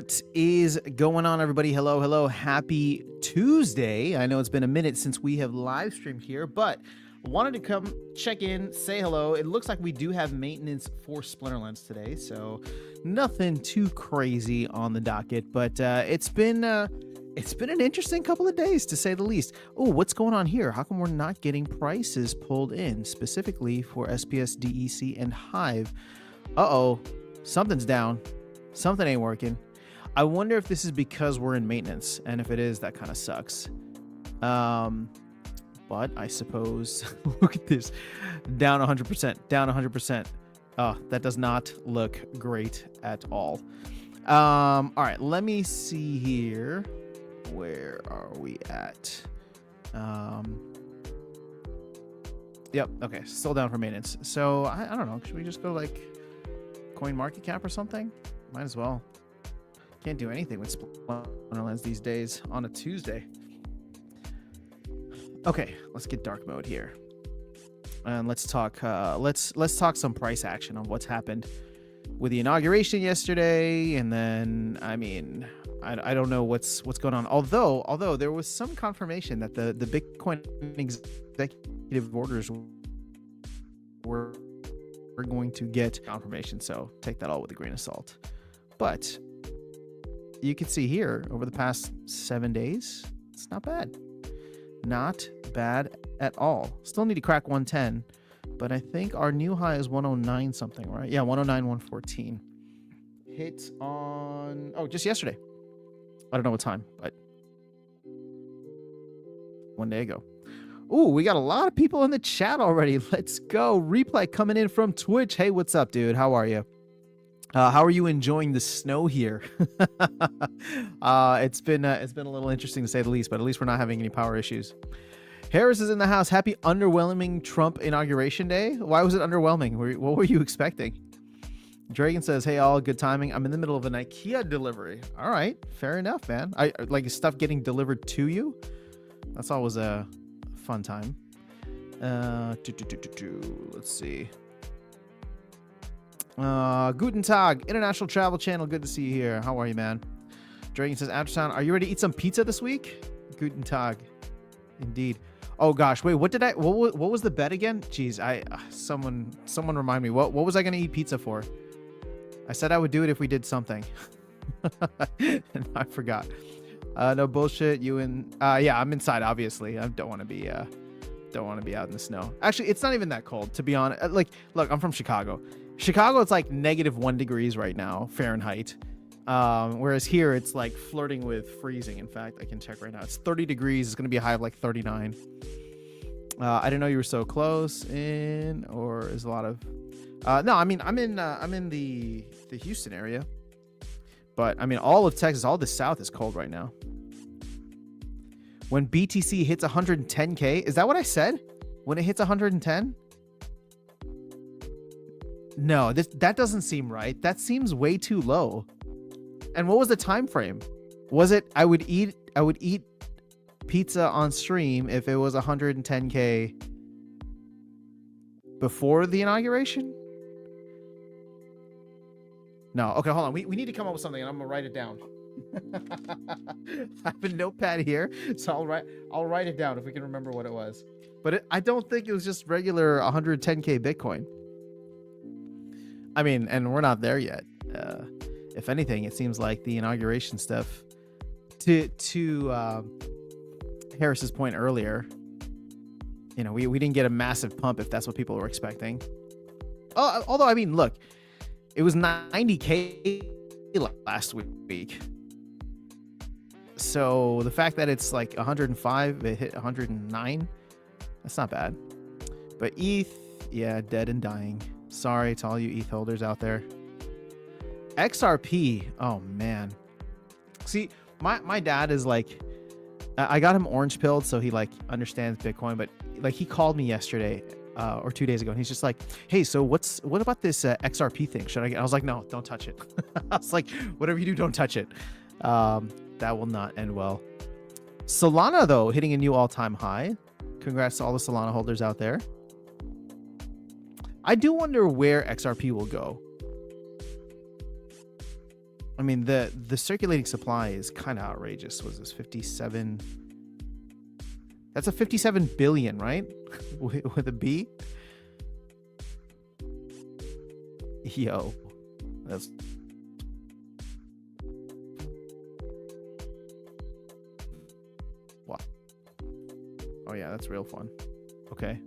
What is going on, everybody? Hello, hello. Happy Tuesday. I know it's been a minute since we have live streamed here, but wanted to come check in, say hello. It looks like we do have maintenance for Splinterlands today, so nothing too crazy on the docket, but it's been an interesting couple of days, to say the least. Oh, what's going on here? How come we're not getting prices pulled in, specifically for SPS, DEC, and Hive? Uh-oh, something's down. Something ain't working. I wonder if this is because we're in maintenance, and if it is, that kind of sucks. But I suppose, look at this, down 100%, down 100%. Oh, that does not look great at all. All right, let me see here. Where are we at? Yep, okay, still down for maintenance. So, I don't know, should we just go like Coin Market Cap or something? Might as well. Can't do anything with Splinterlands these days on a Tuesday. Okay, let's get dark mode here, and let's talk. Let's talk some price action on what's happened with the inauguration yesterday, and then I mean, I don't know what's going on. Although there was some confirmation that the Bitcoin executive orders were going to get confirmation, so take that all with a grain of salt. But you can see here over the past 7 days, it's not bad. Not bad at all. Still need to crack 110, but I think our new high is 109 something, right? Yeah, 109, 114. Hit on, just yesterday. I don't know what time, but 1 day ago. Ooh, we got a lot of people in the chat already. Let's go. Replay coming in from Twitch. Hey, what's up, dude? How are you? How are you enjoying the snow here? It's been a little interesting to say the least, but at least we're not having any power issues. Harris is in the house. Happy underwhelming Trump inauguration day. Why was it underwhelming? What were you expecting? Dragon says, "Hey, all, good timing. I'm in the middle of an IKEA delivery." All right, fair enough, man. I like stuff getting delivered to you. That's always a fun time. Let's see. Guten Tag, International Travel Channel. Good to see you here. How are you, man? Dragon says, Aftersound, are you ready to eat some pizza this week? Guten Tag. Indeed. Oh gosh, wait, what was the bet again? Jeez, someone remind me. What was I gonna eat pizza for? I said I would do it if we did something. And I forgot. No bullshit. Yeah, I'm inside, obviously. I don't want to be out in the snow. Actually, it's not even that cold, to be honest. Like, look, I'm from Chicago. It's like -1 degrees right now, Fahrenheit. Whereas here it's like flirting with freezing. In fact, I can check right now. It's 30 degrees. It's going to be a high of like 39. I didn't know you were so close in, or is a lot of, no, I mean, I'm in the Houston area, but I mean, all of Texas, all the South is cold right now. When BTC hits 110K, is that what I said? When it hits 110? No, that doesn't seem right. That seems way too low. And what was the time frame? Was it I would eat pizza on stream if it was 110K before the inauguration? No. Okay, hold on. We need to come up with something, and I'm gonna write it down. I have a notepad here, so I'll write it down if we can remember what it was. But I don't think it was just regular 110K Bitcoin. I mean, and we're not there yet. If anything, it seems like the inauguration stuff, to Harris's point earlier, you know, we didn't get a massive pump if that's what people were expecting. Although, I mean, look, it was 90K last week. So the fact that it's like 105, it hit 109, that's not bad. But ETH, yeah, dead and dying. Sorry to all you ETH holders out there. XRP, oh man. See, my dad is like, I got him orange pilled, so he like understands Bitcoin, but like he called me yesterday or 2 days ago, and he's just like, hey, so what about this XRP thing? Should I was like, no, don't touch it. I was like, whatever you do, don't touch it. That will not end well. Solana, though, hitting a new all-time high. Congrats to all the Solana holders out there. I do wonder where XRP will go. I mean, the circulating supply is kind of outrageous. Was this 57? That's a 57 billion, right? With a B. Yo, that's what? Oh yeah, that's real fun. Okay.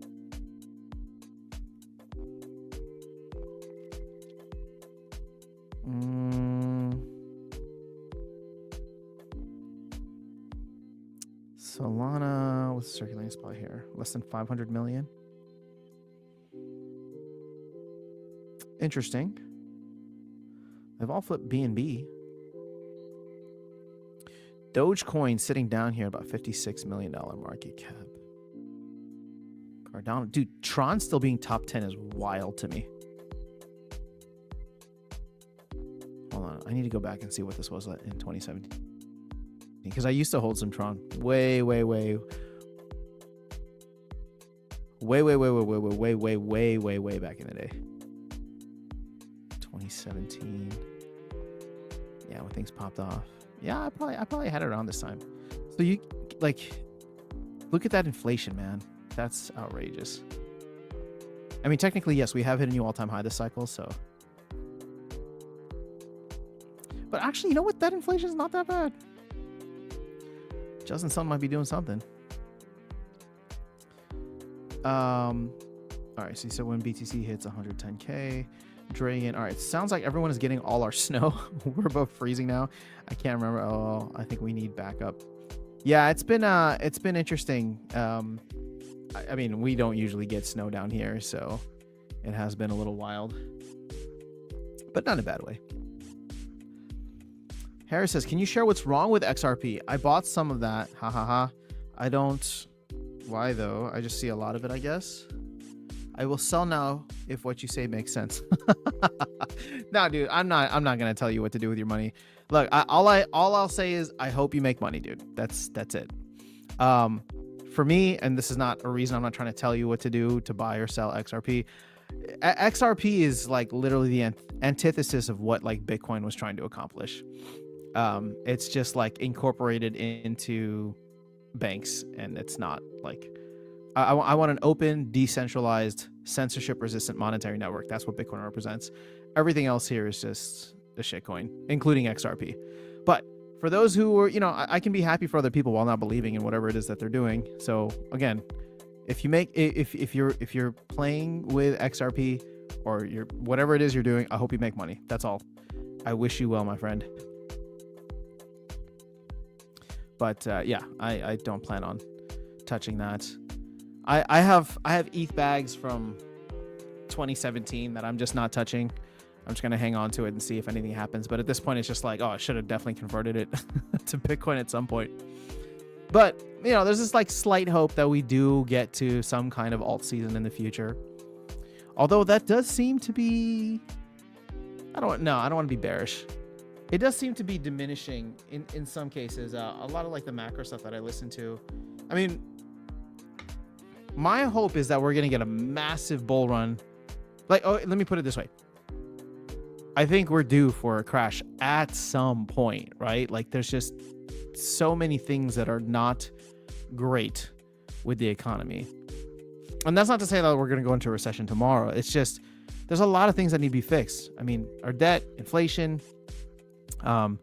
Solana, what's the circulating supply here? Less than 500 million. Interesting. They've all flipped BNB. Dogecoin sitting down here about $56 million market cap. Cardano. Dude, Tron still being top 10 is wild to me. Hold on. I need to go back and see what this was in 2017. Because I used to hold some Tron way back in the day. 2017. Yeah, when things popped off. Yeah, I probably had it around this time. So you like look at that inflation, man. That's outrageous. I mean, technically, yes, we have hit a new all-time high this cycle, so. But actually, you know what? That inflation is not that bad. Justin Sun might be doing something. All right, so you said when BTC hits 110K, Dragon. All right, sounds like everyone is getting all our snow. We're above freezing now. I can't remember. Oh, I think we need backup. Yeah, it's been interesting. I mean, we don't usually get snow down here, so it has been a little wild, but not in a bad way. Harris says, can you share what's wrong with XRP? I bought some of that. Ha ha ha. I don't. Why though? I just see a lot of it, I guess. I will sell now if what you say makes sense. No, dude, I'm not gonna tell you what to do with your money. Look, all I'll say is I hope you make money, dude. That's it. For me, and this is not a reason I'm not trying to tell you what to do to buy or sell XRP. XRP is like literally the antithesis of what like Bitcoin was trying to accomplish. It's just like incorporated into banks, and it's not like I want an open, decentralized, censorship-resistant monetary network. That's what Bitcoin represents. Everything else here is just a shitcoin, including XRP. But for those who are, I can be happy for other people while not believing in whatever it is that they're doing. So again, if you're playing with XRP or you're whatever it is you're doing, I hope you make money. That's all. I wish you well, my friend. But yeah, I don't plan on touching that. I have ETH bags from 2017 that I'm just not touching. I'm just gonna hang on to it and see if anything happens. But at this point, it's just like, oh, I should have definitely converted it to Bitcoin at some point. But there's this like slight hope that we do get to some kind of alt season in the future. Although that does seem to be, I don't want to be bearish. It does seem to be diminishing in some cases. A lot of like the macro stuff that I listen to. I mean, my hope is that we're going to get a massive bull run. Let me put it this way. I think we're due for a crash at some point, right? Like there's just so many things that are not great with the economy. And that's not to say that we're going to go into a recession tomorrow. It's just, there's a lot of things that need to be fixed. I mean, our debt, inflation, the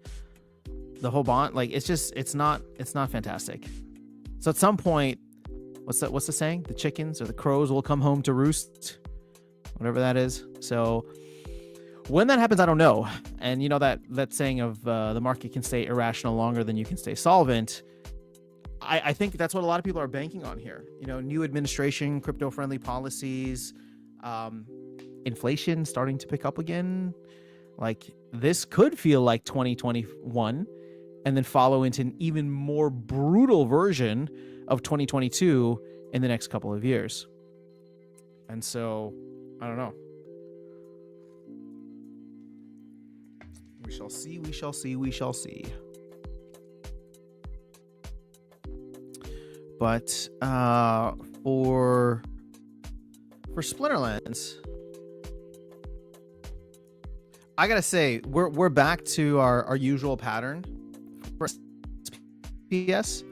whole bond, like it's not fantastic. So at some point, what's the saying? The chickens or the crows will come home to roost, whatever that is. So when that happens, I don't know. And that saying of the market can stay irrational longer than you can stay solvent. I think that's what a lot of people are banking on here. New administration, crypto-friendly policies, inflation starting to pick up again. Like this could feel like 2021 and then follow into an even more brutal version of 2022 in the next couple of years. And so, I don't know. We shall see, we shall see, we shall see. But for Splinterlands, I gotta say, we're back to our usual pattern for SPS,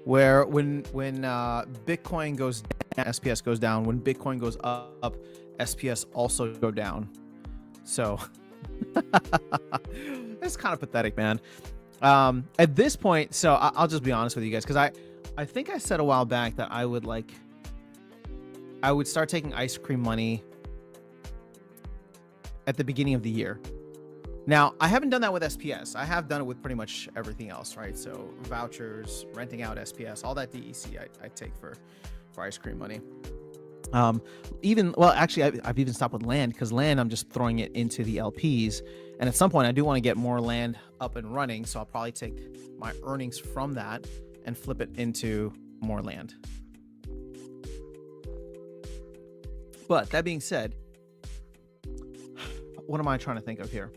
where when Bitcoin goes down, SPS goes down. When Bitcoin goes up, SPS also go down. So it's kind of pathetic, man. At this point, so I'll just be honest with you guys, because I think I said a while back that I would start taking ice cream money at the beginning of the year. Now, I haven't done that with SPS. I have done it with pretty much everything else, right? So vouchers, renting out SPS, all that DEC I take for ice cream money. Actually, I've even stopped with land, because land, I'm just throwing it into the LPs. And at some point, I do want to get more land up and running. So I'll probably take my earnings from that and flip it into more land. But that being said, what am I trying to think of here?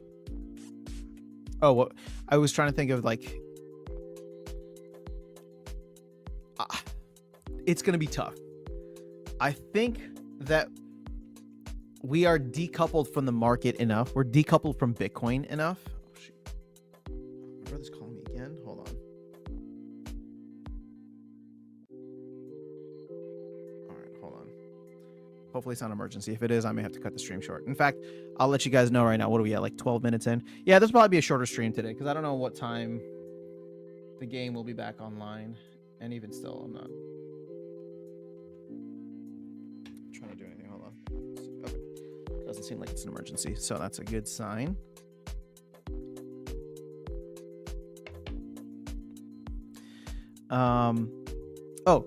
Oh, well, I was trying to think of it's going to be tough. I think that we are decoupled from the market enough. We're decoupled from Bitcoin enough. Oh, shoot. My brother's calling me again. Hold on. All right, hold on. Hopefully it's not an emergency. If it is, I may have to cut the stream short. In fact, I'll let you guys know right now. What are we at? Like 12 minutes in? Yeah, this will probably be a shorter stream today, because I don't know what time the game will be back online. And even still, I'm not trying to do anything. Hold on. Okay. Doesn't seem like it's an emergency, so that's a good sign.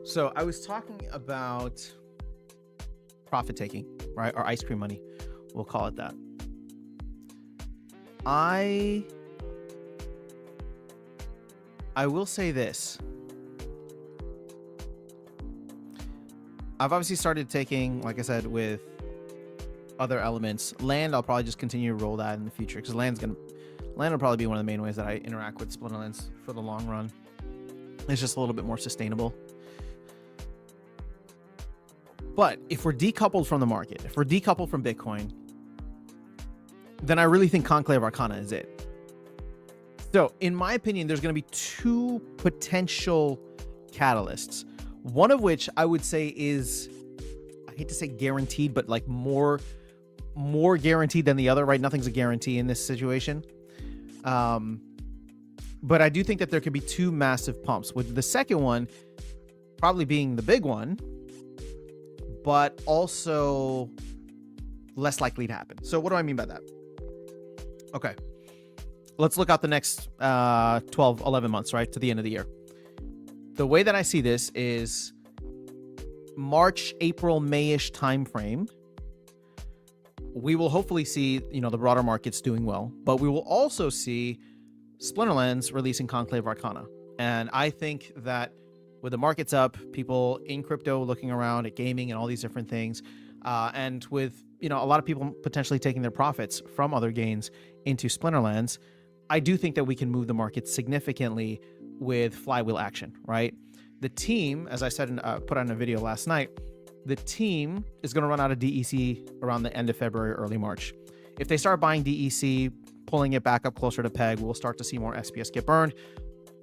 So I was talking about profit taking, right? Or ice cream money. We'll call it that. I will say this. I've obviously started taking, like I said, with other elements. Land, I'll probably just continue to roll that in the future, because land will probably be one of the main ways that I interact with Splinterlands for the long run. It's just a little bit more sustainable. But if we're decoupled from the market, if we're decoupled from Bitcoin, then I really think Conclave Arcana is it. So in my opinion, there's going to be two potential catalysts. One of which I would say is, I hate to say guaranteed, but like more guaranteed than the other, right? Nothing's a guarantee in this situation. But I do think that there could be two massive pumps, with the second one probably being the big one, but also less likely to happen. So what do I mean by that? Okay. Let's look out the next 12, 11 months, right? To the end of the year. The way that I see this is March, April, May-ish timeframe. We will hopefully see, the broader markets doing well, but we will also see Splinterlands releasing Conclave Arcana. And I think that with the markets up, people in crypto looking around at gaming and all these different things, and with, a lot of people potentially taking their profits from other gains into Splinterlands, I do think that we can move the market significantly with flywheel action, right? The team, as I said, put on a video last night, the team is going to run out of DEC around the end of February, early March. If they start buying DEC, pulling it back up closer to peg, we'll start to see more SPS get burned.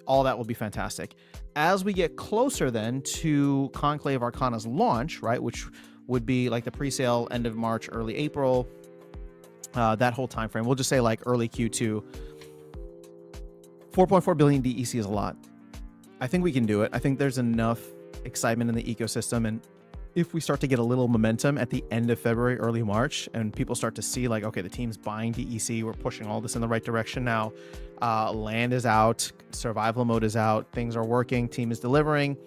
All that will be fantastic. As we get closer then to Conclave Arcana's launch, right, which would be like the pre-sale end of March, early April, that whole time frame, we'll just say like early Q2, 4.4 billion DEC is a lot. I think we can do it. I think there's enough excitement in the ecosystem, and if we start to get a little momentum at the end of February, early March, and people start to see like, okay, the team's buying DEC, we're pushing all this in the right direction now, land is out, survival mode is out, things are working, team is delivering,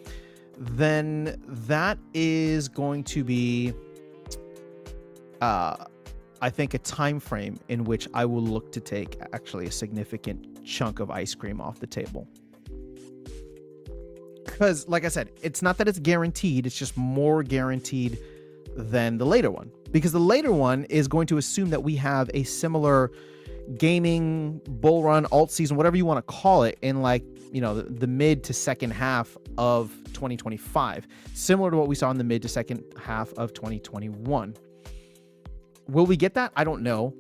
then that is going to be, I think, a time frame in which I will look to take actually a significant chunk of ice cream off the table. Because, like I said, it's not that it's guaranteed, it's just more guaranteed than the later one. Because the later one is going to assume that we have a similar gaming bull run, alt season, whatever you want to call it, in like, the mid to second half of 2025. Similar to what we saw in the mid to second half of 2021. Will we get that? I don't know.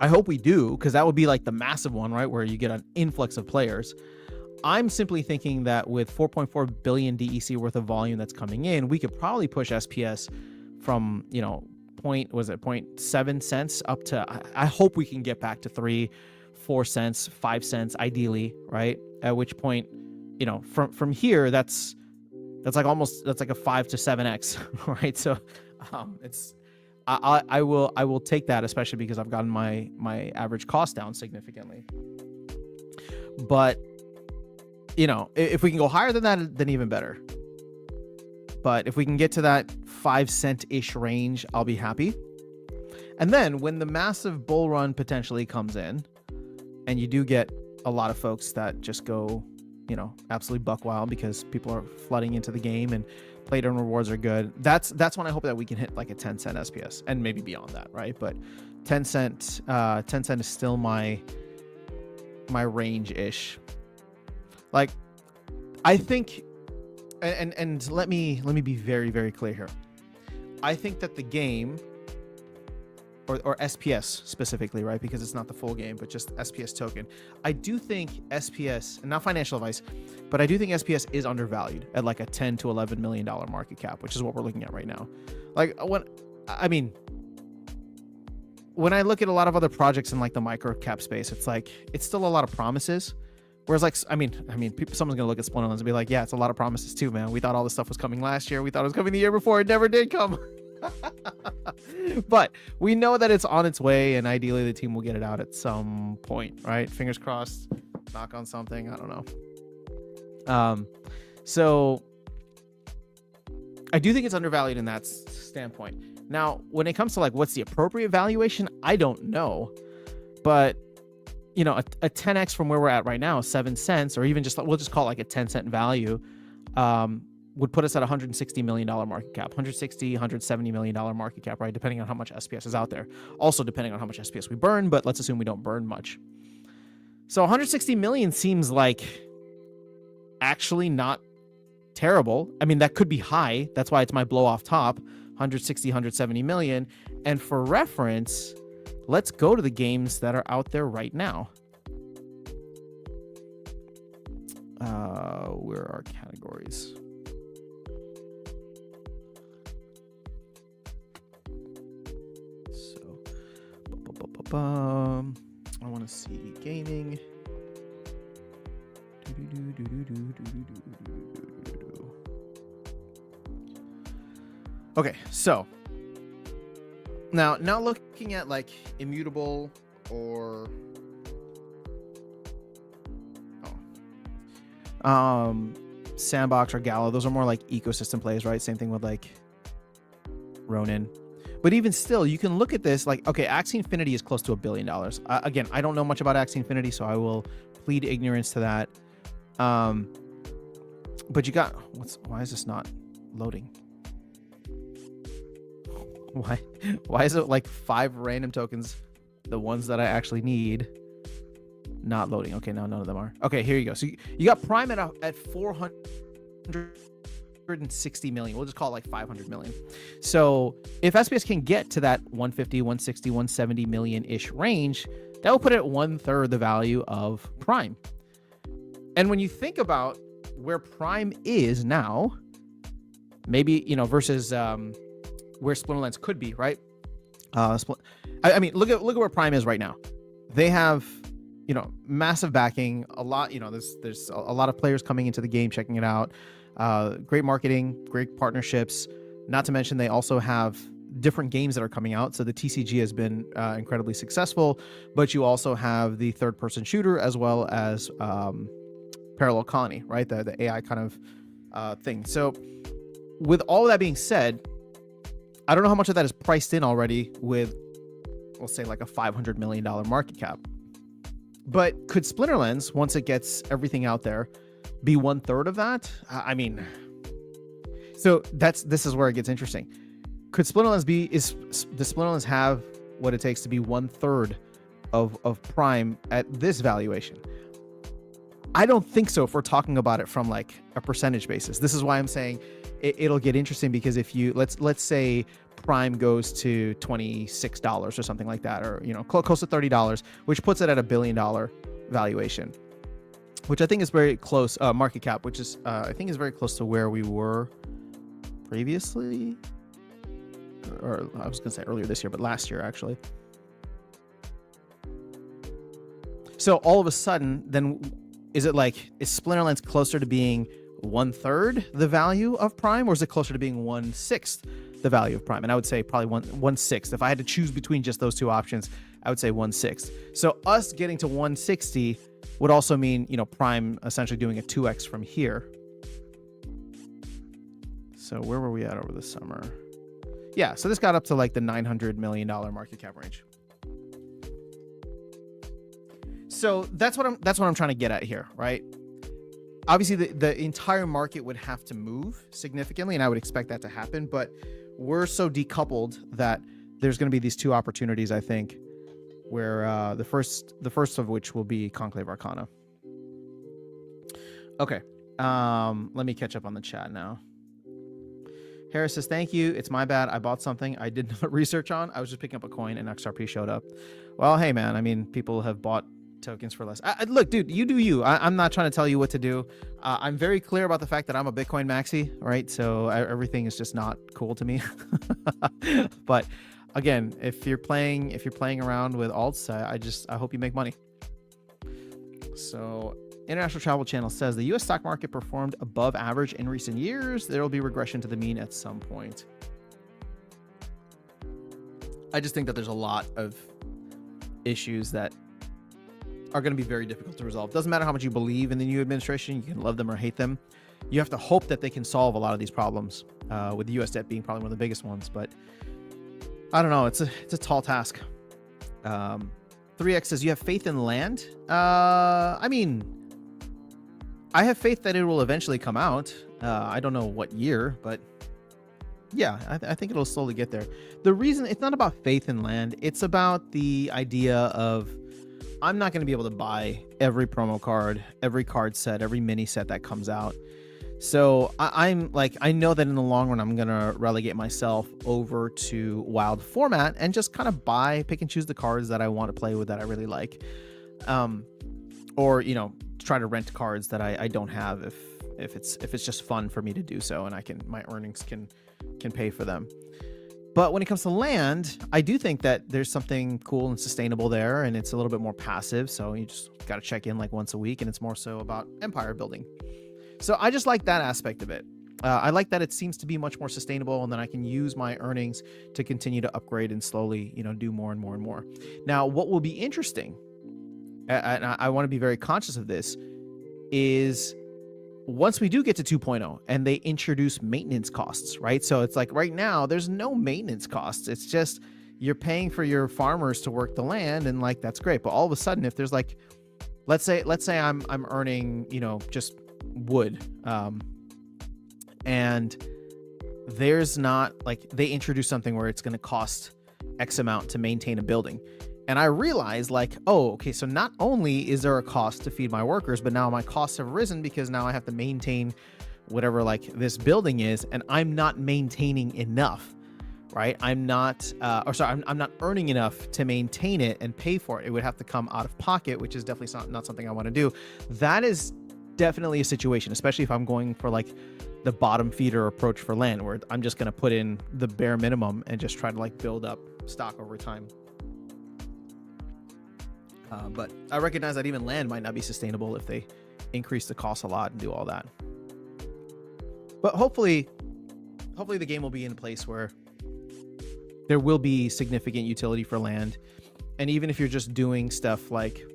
I hope we do, because that would be like the massive one, right? Where you get an influx of players. I'm simply thinking that with 4.4 billion DEC worth of volume that's coming in, we could probably push SPS from, 0.7 cents up to, I hope we can get back to 3-4 cents, 5 cents, ideally, right? At which point, from here, that's like a 5 to 7x, right? So I will take that, especially because I've gotten my average cost down significantly. But if we can go higher than that, then even better. But if we can get to that 5 cent-ish range, I'll be happy. And then when the massive bull run potentially comes in, and you do get a lot of folks that just go, absolutely buck wild because people are flooding into the game and play to earn rewards are good. That's when I hope that we can hit like a 10 cent SPS and maybe beyond that, right? But 10 cent is still my range-ish. Like, I think, and let me be very, very clear here. I think that the game, or SPS specifically, right? Because it's not the full game, but just SPS token. I do think SPS, and not financial advice, but I do think SPS is undervalued at like a $10 to $11 million market cap, which is what we're looking at right now. Like when I look at a lot of other projects in like the micro cap space, it's still a lot of promises. Whereas someone's gonna look at Splinterlands and be like, yeah, it's a lot of promises too, man. We thought all this stuff was coming last year. We thought it was coming the year before. It never did come. But we know that it's on its way, and ideally the team will get it out at some point, right? Fingers crossed. Knock on something. I don't know. So I do think it's undervalued in that standpoint. Now, when it comes to like what's the appropriate valuation, I don't know. But a 10x from where we're at right now, 7 cents, or even we'll just call it like a 10 cent value, would put us at $160 million market cap, $170 million market cap, right? Depending on how much SPS is out there. Also depending on how much SPS we burn, but let's assume we don't burn much. So 160 million seems like actually not terrible. I mean, that could be high. That's why it's my blow off top, 160, 170 million. And for reference, let's go to the games that are out there right now. Where are categories? So, I want to see gaming. Okay, so now looking at like Immutable or Sandbox or Gala, those are more like ecosystem plays, right? Same thing with like Ronin. But even still, you can look at this like, okay, Axie Infinity is close to $1 billion. Again, I don't know much about Axie Infinity, so I will plead ignorance to that. But you got, why is this not loading? Why is it like 5 random tokens, the ones that I actually need, not loading? Okay, now none of them are. Okay, here you go. So you got Prime at 460 million. We'll just call it like 500 million. So if SPS can get to that 150, 160, 170 million-ish range, that will put it at 1/3 the value of Prime. And when you think about where Prime is now, maybe, versus where Splinterlands could be, right? I mean, look at where Prime is right now. They have, massive backing, a lot, there's a lot of players coming into the game, checking it out. Great marketing, great partnerships. Not to mention, they also have different games that are coming out. So the TCG has been incredibly successful, but you also have the third-person shooter as well as Parallel Colony, right? The AI kind of thing. So with all of that being said, I don't know how much of that is priced in already with, we'll say, like a $500 million market cap. But could Splinterlands, once it gets everything out there, be 1/3 of that? I mean, so this is where it gets interesting. Could Splinterlands does Splinterlands have what it takes to be 1/3 of Prime at this valuation? I don't think so if we're talking about it from like a percentage basis. This is why I'm saying it'll get interesting, because if you let's say Prime goes to $26 or something like that, or close to $30, which puts it at $1 billion valuation, which I think is very close, market cap, which is I think is very close to where we were previously, or I was gonna say earlier this year, but last year actually. So all of a sudden, then is Splinterlands closer to being 1/3 the value of Prime, or is it closer to being 1/6 the value of Prime? And I would say probably 1/6. If I had to choose between just those two options, I would say 1/6. So us getting to 160 would also mean, Prime essentially doing a 2x from here. So where were we at over the summer? Yeah, so this got up to like the $900 million market cap range. So that's what I'm trying to get at here, right? Obviously, the entire market would have to move significantly, and I would expect that to happen. But we're so decoupled that there's going to be these two opportunities, I think, where the first of which will be Conclave Arcana. Okay, let me catch up on the chat now. Harris says, thank you. It's my bad. I bought something I did not research on. I was just picking up a coin and XRP showed up. Well, hey, man, I mean, people have bought tokens for less. Look, dude, you do you. I'm not trying to tell you what to do. I'm very clear about the fact that I'm a Bitcoin maxi, right? So everything is just not cool to me. But again, if you're playing around with alts, I hope you make money. So International Travel Channel says the U.S. stock market performed above average in recent years. There will be regression to the mean at some point. I just think that there's a lot of issues that are going to be very difficult to resolve. Doesn't matter how much you believe in the new administration. You can love them or hate them. You have to hope that they can solve a lot of these problems, with the U.S. debt being probably one of the biggest ones. But I don't know. It's a tall task. 3X says, you have faith in land? I mean, I have faith that it will eventually come out. I don't know what year, but yeah, I think it'll slowly get there. The reason, it's not about faith in land. It's about the idea of, I'm not going to be able to buy every promo card, every card set, every mini set that comes out. So I know that in the long run, I'm going to relegate myself over to wild format and just kind of pick and choose the cards that I want to play with, that I really like. Or, try to rent cards that I don't have if it's just fun for me to do so, and my earnings can pay for them. But when it comes to land, I do think that there's something cool and sustainable there, and it's a little bit more passive. So you just got to check in like once a week, and it's more so about empire building. So I just like that aspect of it. I like that it seems to be much more sustainable, and then I can use my earnings to continue to upgrade and slowly, do more and more and more. Now, what will be interesting, and I want to be very conscious of this, is once we do get to 2.0 and they introduce maintenance costs, right? So it's like right now there's no maintenance costs. It's just you're paying for your farmers to work the land, and like that's great. But all of a sudden, if there's like, let's say I'm earning, just wood, and there's not like, they introduce something where it's going to cost X amount to maintain a building. And I realized like, oh, okay, so not only is there a cost to feed my workers, but now my costs have risen because now I have to maintain whatever like this building is, and I'm not maintaining enough, right? I'm not earning enough to maintain it and pay for it. It would have to come out of pocket, which is definitely not something I want to do. That is definitely a situation, especially if I'm going for like the bottom feeder approach for land, where I'm just going to put in the bare minimum and just try to like build up stock over time. But I recognize that even land might not be sustainable if they increase the cost a lot and do all that. But hopefully the game will be in a place where there will be significant utility for land. And even if you're just doing stuff like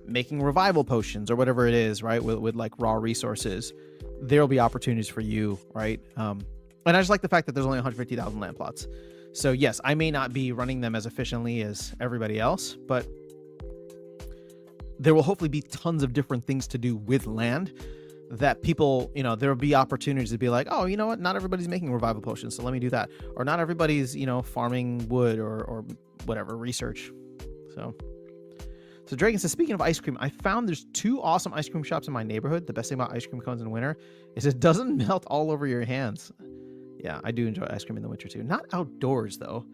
making revival potions or whatever it is, right, with like raw resources, there'll be opportunities for you, right? And I just like the fact that there's only 150,000 land plots. So yes, I may not be running them as efficiently as everybody else, but there will hopefully be tons of different things to do with land that people, there'll be opportunities to be like, oh, you know what? Not everybody's making revival potions, so let me do that. Or not everybody's, farming wood or whatever, research. So Dragon says, speaking of ice cream, I found there's 2 awesome ice cream shops in my neighborhood. The best thing about ice cream cones in winter is it doesn't melt all over your hands. Yeah, I do enjoy ice cream in the winter too. Not outdoors though.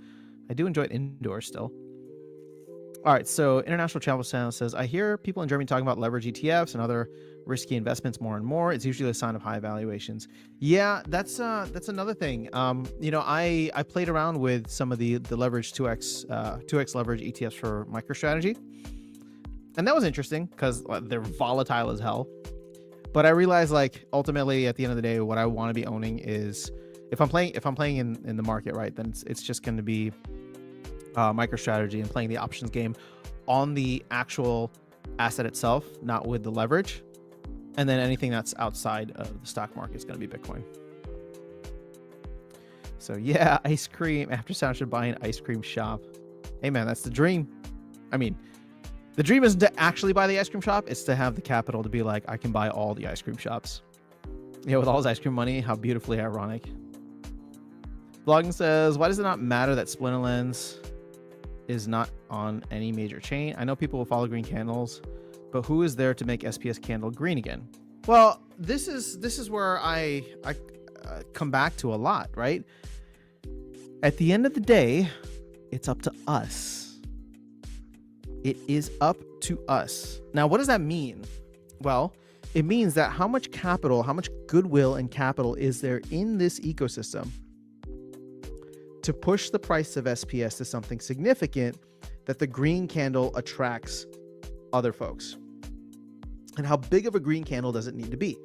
I do enjoy it indoors still. All right, so International Travel Channel says, I hear people in Germany talking about leverage ETFs and other risky investments more and more. It's usually a sign of high valuations. Yeah, that's another thing. You know, I played around with some of the leverage 2x leverage ETFs for MicroStrategy, and that was interesting because they're volatile as hell. But I realized, like, ultimately at the end of the day, what I want to be owning is, if I'm playing in the market, right, then it's just going to be MicroStrategy and playing the options game on the actual asset itself, not with the leverage. And then anything that's outside of the stock market is going to be Bitcoin. So yeah, ice cream. After Sound should buy an ice cream shop. Hey man, that's the dream. I mean, the dream isn't to actually buy the ice cream shop. It's to have the capital to be like, I can buy all the ice cream shops. You know, with all his ice cream money, how beautifully ironic. Blogging says, why does it not matter that Splinterlands is not on any major chain? I know people will follow green candles, but who is there to make SPS candle green again? Well, this is where I come back to a lot, right? At the end of the day, it's up to us. It is up to us. Now, what does that mean? Well, it means that how much capital, how much goodwill and capital is there in this ecosystem to push the price of SPS to something significant that the green candle attracts other folks? And how big of a green candle does it need to be?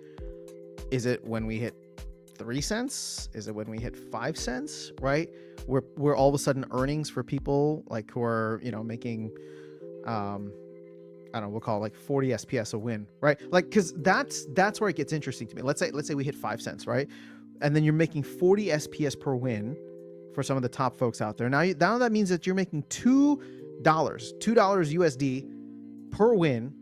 Is it when we hit 3 cents? Is it when we hit 5 cents? Right? We're all of a sudden earnings for people like who are, you know, making, I don't know, we'll call it like 40 SPS a win, right? Like, because that's where it gets interesting to me. Let's say we hit 5 cents, right? And then you're making 40 SPS per win for some of the top folks out there. Now that means that you're making $2 USD per win.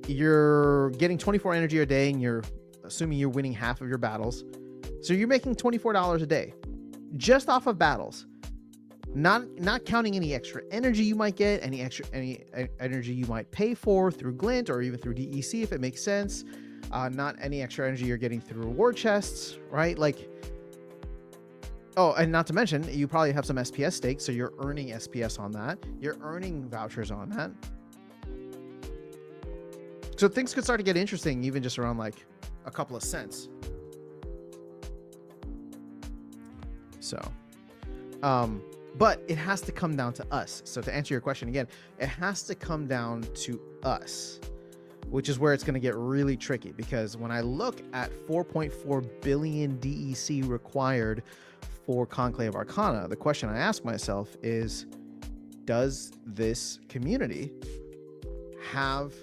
You're getting 24 energy a day, and you're assuming you're winning half of your battles. So you're making $24 a day just off of battles. Not counting any extra energy you might get, any energy you might pay for through Glint or even through DEC if it makes sense. Not any extra energy you're getting through reward chests, right? Like, oh, and not to mention, you probably have some SPS stakes, so you're earning SPS on that. You're earning vouchers on that. So things could start to get interesting even just around like a couple of cents. So, but it has to come down to us. So to answer your question again, it has to come down to us, which is where it's going to get really tricky, because when I look at 4.4 billion DEC required for Conclave Arcana, the question I ask myself is, does this community have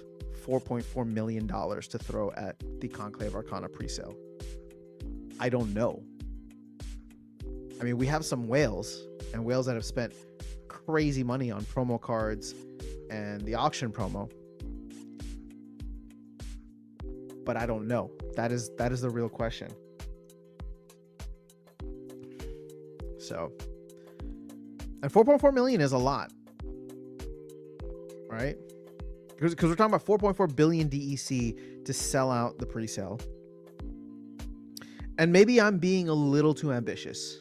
$4.4 million to throw at the Conclave Arcana presale? I don't know. I mean, we have some whales, and whales that have spent crazy money on promo cards and the auction promo, but I don't know. That is the real question. So, and 4.4 million is a lot, right? Because we're talking about 4.4 billion DEC to sell out the presale. And maybe I'm being a little too ambitious.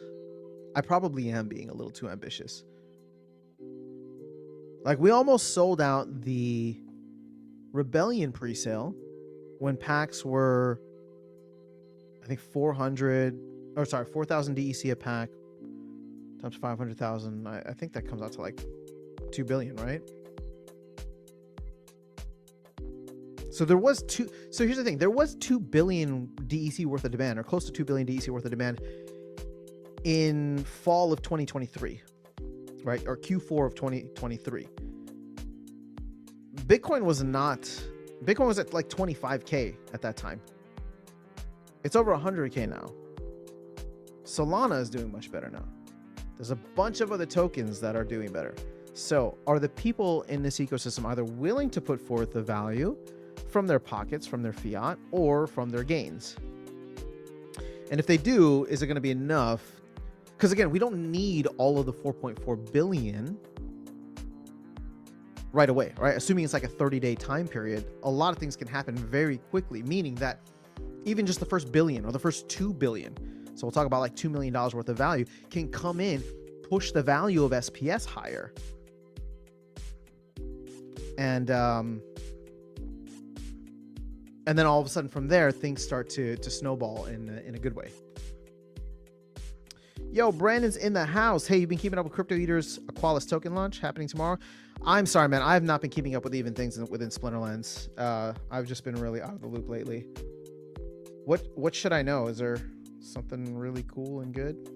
I probably am being a little too ambitious. Like, we almost sold out the Rebellion presale when packs were, I think 4,000 DEC a pack times 500,000. I think that comes out to like 2 billion, right? So there was so here's the thing. There was 2 billion DEC worth of demand, or close to 2 billion DEC worth of demand in fall of 2023, right? Or Q4 of 2023. Bitcoin was at like 25K at that time. It's over 100K now. Solana is doing much better now. There's a bunch of other tokens that are doing better. So are the people in this ecosystem either willing to put forth the value from their pockets, from their fiat, or from their gains? And if they do, is it going to be enough? Because again, we don't need all of the 4.4 billion, right away, right? Assuming it's like a 30-day time period, a lot of things can happen very quickly, meaning that even just the first billion or the first 2 billion, so we'll talk about like $2 million worth of value, can come in, push the value of SPS higher. And then all of a sudden from there, things start to snowball in a good way. Yo, Brandon's in the house. Hey, you've been keeping up with Crypto Eater's Aqualis token launch happening tomorrow? I'm sorry, man. I have not been keeping up with even things within Splinterlands. I've just been really out of the loop lately. What should I know? Is there something really cool and good?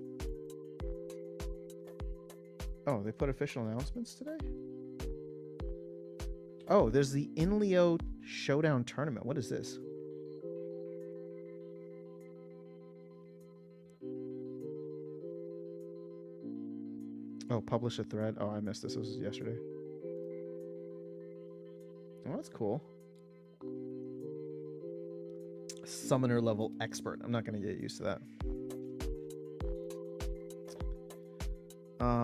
Oh, they put official announcements today? Oh, there's the Inleo Showdown Tournament. What is this? Oh, publish a thread. Oh, I missed this. This was yesterday. Oh, that's cool. Summoner level expert. I'm not going to get used to that.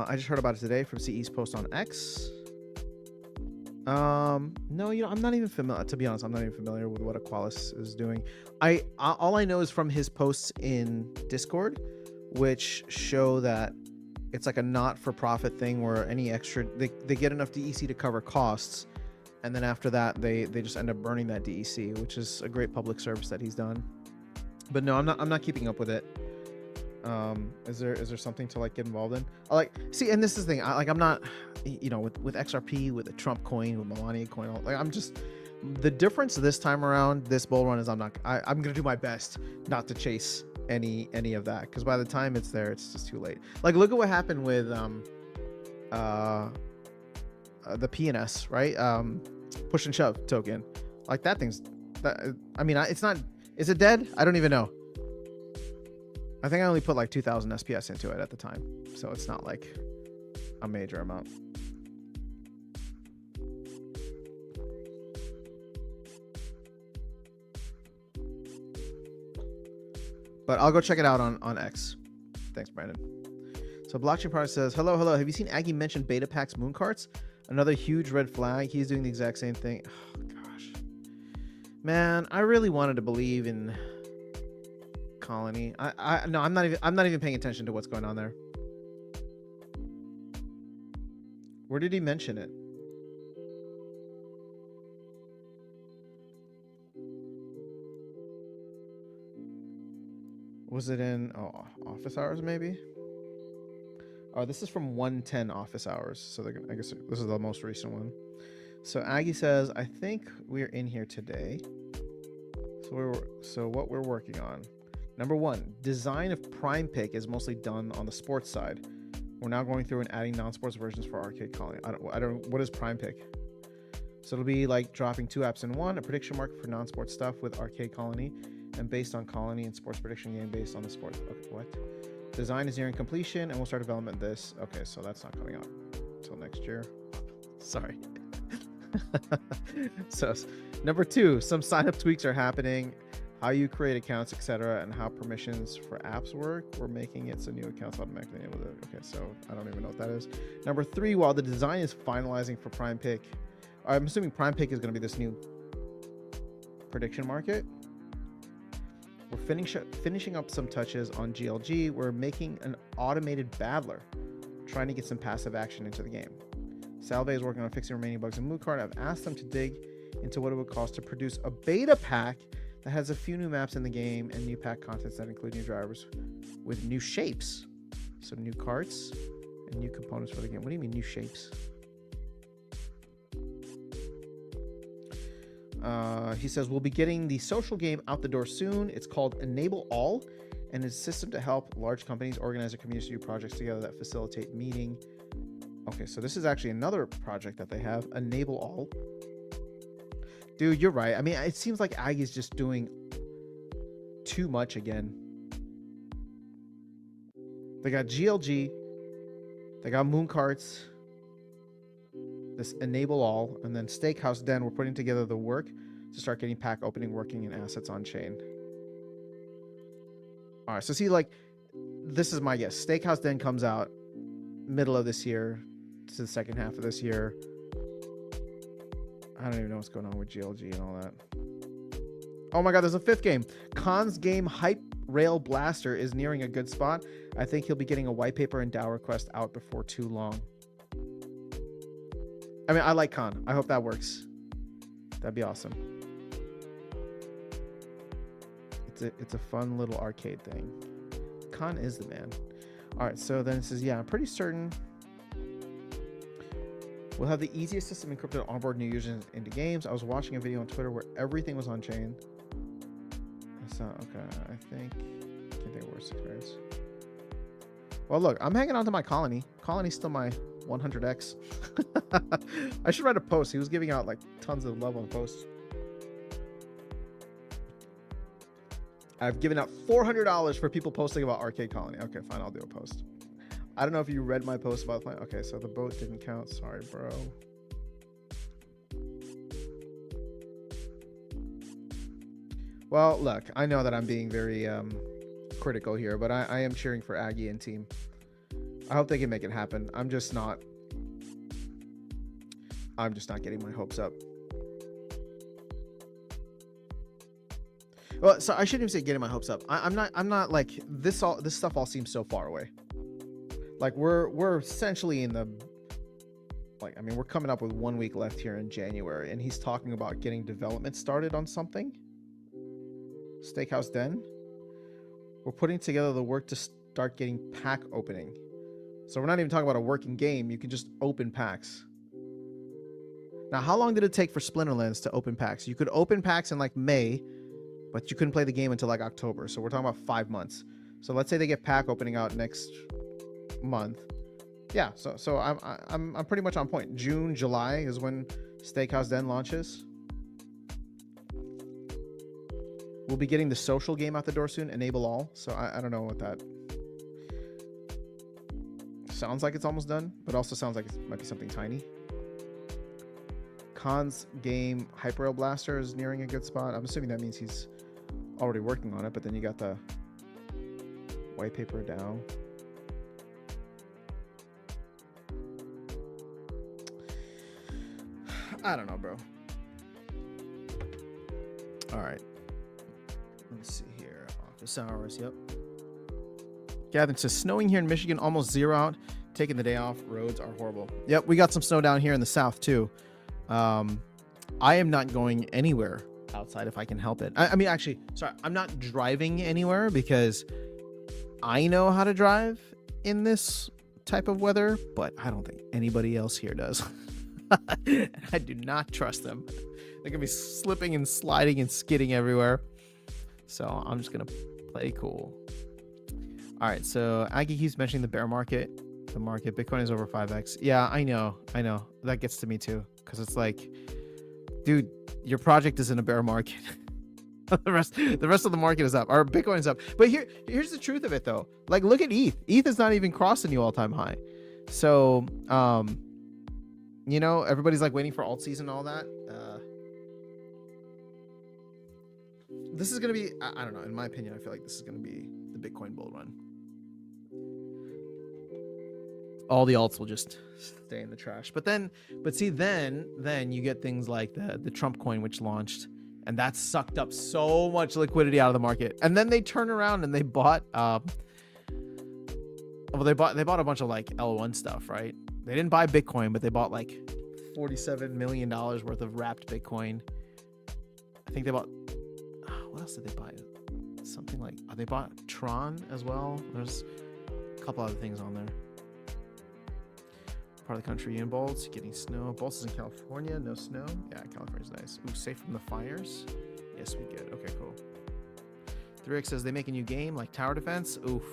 I just heard about it today from CE's post on X. No, you know, I'm not even familiar. To be honest, I'm not even familiar with what Aqualis is doing. All I know is from his posts in Discord, which show that it's like a not-for-profit thing where any extra they get enough DEC to cover costs, and then after that they just end up burning that DEC, which is a great public service that he's done. But no, I'm not keeping up with it. Is there something to like get involved in? See, and this is the thing. I'm not, you know, with XRP, with the Trump coin, with Melania coin. Like, I'm just, the difference this time around, this bull run is I'm gonna do my best not to chase any of that, because by the time it's there, it's just too late. Like, look at what happened with the PNS, right? Push and shove token. Like that thing's that. I mean, it's not. Is it dead? I don't even know. I think I only put like 2,000 SPS into it at the time, so it's not like a major amount. But I'll go check it out on X. Thanks, Brandon. So Blockchain Product says, hello. Have you seen Aggie mention beta packs moon carts? Another huge red flag. He's doing the exact same thing. Oh, gosh. Man, I really wanted to believe in Colony. No, I'm not even paying attention to what's going on there. Where did he mention it? Was it in office hours maybe? Oh, this is from 110 office hours. So I guess this is the most recent one. So Aggie says, I think we're in here today. So what we're working on. Number 1, design of Prime Pick is mostly done on the sports side. We're now going through and adding non-sports versions for Arcade Colony. I don't. What is Prime Pick? So it'll be like dropping 2 apps in one, a prediction market for non-sports stuff with Arcade Colony, and based on Colony and sports prediction game based on the sports. Okay, what? Design is nearing completion, and we'll start development of this. Okay, so that's not coming out until next year. Sorry. So number 2, some sign-up tweaks are happening. How you create accounts, etc., and how permissions for apps work. We're making it so new accounts automatically enable it. Okay, so I don't even know what that is. Number 3, while the design is finalizing for Prime Pick, I'm assuming Prime Pick is going to be this new prediction market. We're finishing up some touches on GLG. We're making an automated battler, trying to get some passive action into the game. Salve is working on fixing remaining bugs in Moocart. I've asked them to dig into what it would cost to produce a beta pack that has a few new maps in the game and new pack contents that include new drivers with new shapes. So new carts and new components for the game. What do you mean new shapes? He says, we'll be getting the social game out the door soon. It's called Enable All, and it's a system to help large companies organize their community to do projects together that facilitate meeting. Okay, so this is actually another project that they have, Enable All. Dude, you're right. I mean, it seems like Aggie's just doing too much again. They got GLG. They got moon carts. This Enable All. And then Steakhouse Den. We're putting together the work to start getting pack opening working and assets on chain. All right. So see, like, this is my guess. Steakhouse Den comes out middle of this year to the second half of this year. I don't even know what's going on with GLG and all that. Oh my god, there's a 5th game. Khan's game Hype Rail Blaster is nearing a good spot. I think he'll be getting a white paper and DAO request out before too long. I mean, I like Khan. I hope that works. That'd be awesome. It's a fun little arcade thing. Khan is the man. All right, so then it says, yeah, I'm pretty certain we'll have the easiest system encrypted to onboard new users into games. I was watching a video on Twitter where everything was on chain. That's not okay. I can't think of worst experience. Well, look, I'm hanging on to my colony. Colony's still my 100x. I should write a post. He was giving out like tons of love on posts. I've given out $400 for people posting about Arcade Colony. Okay, fine, I'll do a post. I don't know if you read my post about the plan. Okay, so the boat didn't count. Sorry, bro. Well, look, I know that I'm being very critical here, but I am cheering for Aggie and team. I hope they can make it happen. I'm just not getting my hopes up. Well, so I shouldn't even say getting my hopes up. I'm not like this stuff all seems so far away. Like we're essentially in the, like, I mean, we're coming up with 1 week left here in January, and he's talking about getting development started on something. Steakhouse Den. We're putting together the work to start getting pack opening. So we're not even talking about a working game. You can just open packs. Now, how long did it take for Splinterlands to open packs? You could open packs in like May, but you couldn't play the game until like October. So we're talking about 5 months. So let's say they get pack opening out next month. Yeah, so I'm pretty much on point. June, July is when Steakhouse Den launches. We'll be getting the social game out the door soon, Enable All. So I don't know what that sounds like. It's almost done, but also sounds like it might be something tiny. Khan's game Hyperrail Blaster is nearing a good spot. I'm assuming that means he's already working on it, but then you got the white paper down. I don't know, bro. All right. Let's see here. Office hours. Yep. Gavin says, snowing here in Michigan, almost 0 out. Taking the day off. Roads are horrible. Yep, we got some snow down here in the south too. I am not going anywhere outside if I can help it. I mean, actually, sorry, I'm not driving anywhere because I know how to drive in this type of weather, but I don't think anybody else here does. I do not trust them. They're gonna be slipping and sliding and skidding everywhere. So I'm just gonna play cool. All right, so Aggie keeps mentioning the bear market. The market, Bitcoin is over 5x. Yeah, I know. That gets to me too, because it's like, dude, your project is in a bear market. the rest of the market is up. Our Bitcoin is up. But here's the truth of it though. Like, look at ETH. ETH is not even crossing new all-time high. So you know, everybody's like waiting for alt season and all that. This is gonna be, I don't know, in my opinion, I feel like this is gonna be the Bitcoin bull run. All the alts will just stay in the trash. But see, then you get things like the Trump coin, which launched, and that sucked up so much liquidity out of the market. And then they turn around and they bought they bought a bunch of like L1 stuff, right? They didn't buy Bitcoin, but they bought like $47 million worth of wrapped Bitcoin. I think they bought, what else did they buy? Something like, they bought Tron as well. There's a couple other things on there. Part of the country in Bolts, getting snow. Bolts is in California, no snow. Yeah, California's nice. Ooh, safe from the fires. Yes, we good. Okay, cool. 3X says they make a new game like tower defense. Oof.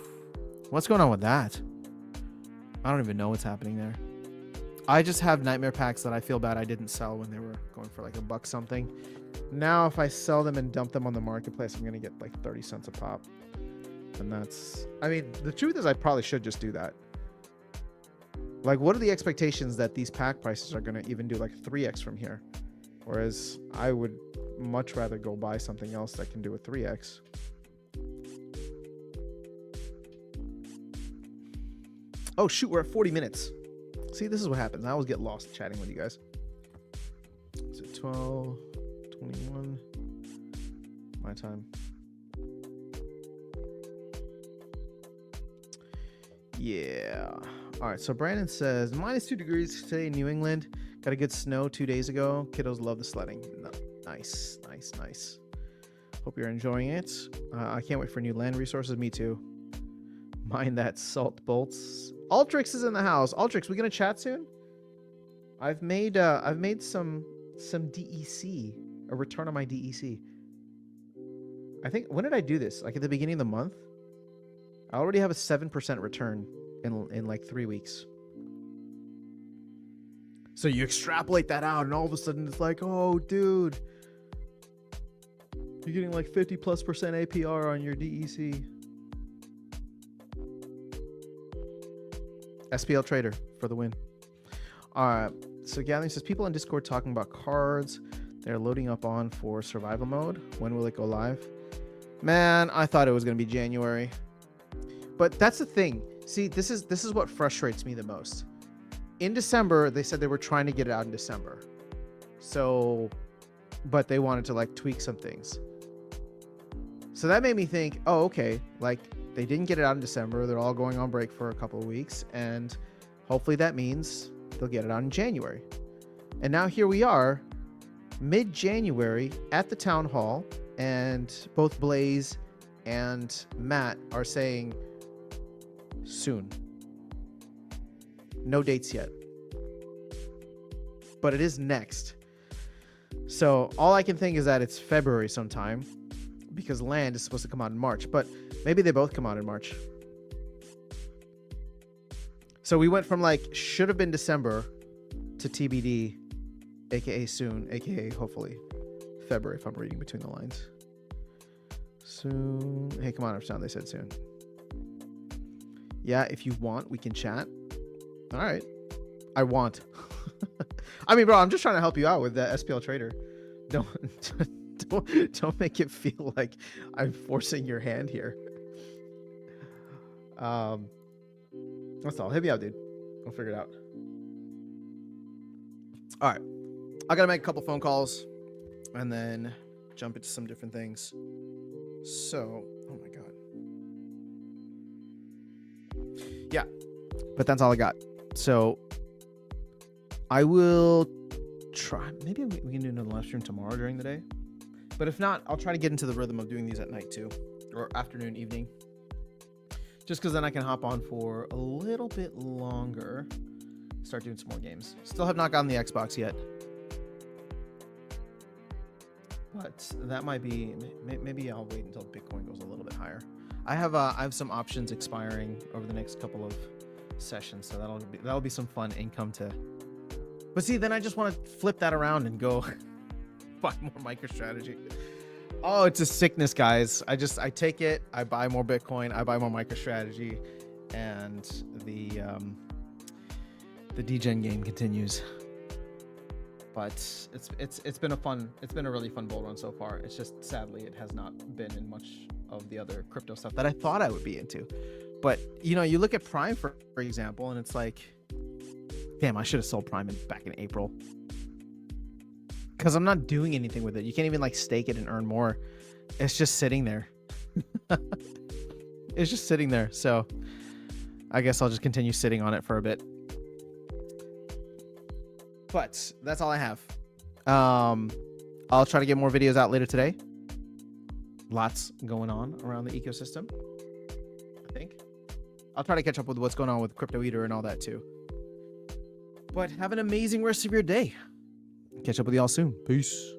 What's going on with that? I don't even know what's happening there. I just have nightmare packs that I feel bad I didn't sell when they were going for like $1 something. Now, if I sell them and dump them on the marketplace, I'm going to get like 30 cents a pop. And that's, I mean, the truth is I probably should just do that. Like, what are the expectations that these pack prices are going to even do like 3x from here? Whereas I would much rather go buy something else that can do a 3x. Oh, shoot, we're at 40 minutes. See, this is what happens. I always get lost chatting with you guys. So 12:21 my time. Yeah. All right. So Brandon says -2 degrees today in New England. Got a good snow 2 days ago. Kiddos love the sledding. Nice. Hope you're enjoying it. I can't wait for new land resources. Me too. Mind that salt bolts. Ultrix is in the house. Ultrix, we gonna chat soon? I've made some DEC, a return on my DEC. I think, when did I do this? Like at the beginning of the month? I already have a 7% return in like 3 weeks. So you extrapolate that out and all of a sudden it's like, oh dude, you're getting like 50+% APR on your DEC. SPL Trader for the win. All right. So Gathering says people in Discord talking about cards they're loading up on for survival mode. When will it go live? Man, I thought it was going to be January. But that's the thing. See, this is what frustrates me the most. In December, they said they were trying to get it out in December. So, but they wanted to like tweak some things. So that made me think, oh, okay, like they didn't get it out in December. They're all going on break for a couple of weeks. And hopefully that means they'll get it out in January. And now here we are, mid-January at the town hall. And both Blaze and Matt are saying soon. No dates yet. But it is next. So all I can think is that it's February sometime, because Land is supposed to come out in March, but maybe they both come out in March. So we went from like should have been December to TBD, aka soon, aka hopefully February if I'm reading between the lines. Soon. Hey, come on, Uptown. They said soon. Yeah, if you want, we can chat. All right. I want. I mean, bro, I'm just trying to help you out with the SPL Trader. Don't make it feel like I'm forcing your hand here. That's all. Hit me out, dude. We'll figure it out. All right. I gotta make a couple phone calls and then jump into some different things. So, oh my god. Yeah, but that's all I got. So I will try. Maybe we can do another live stream tomorrow during the day. But if not, I'll try to get into the rhythm of doing these at night too, or afternoon, evening. Just because then I can hop on for a little bit longer, start doing some more games. Still have not gotten the Xbox yet. But that might be, maybe I'll wait until Bitcoin goes a little bit higher. I have some options expiring over the next couple of sessions, so that'll be some fun income to. But see, then I just want to flip that around and go buy more MicroStrategy. Oh, it's a sickness, guys. I take it, I buy more Bitcoin, I buy more MicroStrategy, and the DGen game continues. But it's been a really fun bull run so far. It's just sadly it has not been in much of the other crypto stuff that I thought I would be into. But you know, you look at Prime for example, and it's like, damn, I should have sold Prime back in April. Because I'm not doing anything with it. You can't even like stake it and earn more. It's just sitting there. It's just sitting there. So I guess I'll just continue sitting on it for a bit. But that's all I have. I'll try to get more videos out later today. Lots going on around the ecosystem, I think. I'll try to catch up with what's going on with Crypto Eater and all that too. But have an amazing rest of your day. Catch up with y'all soon. Peace.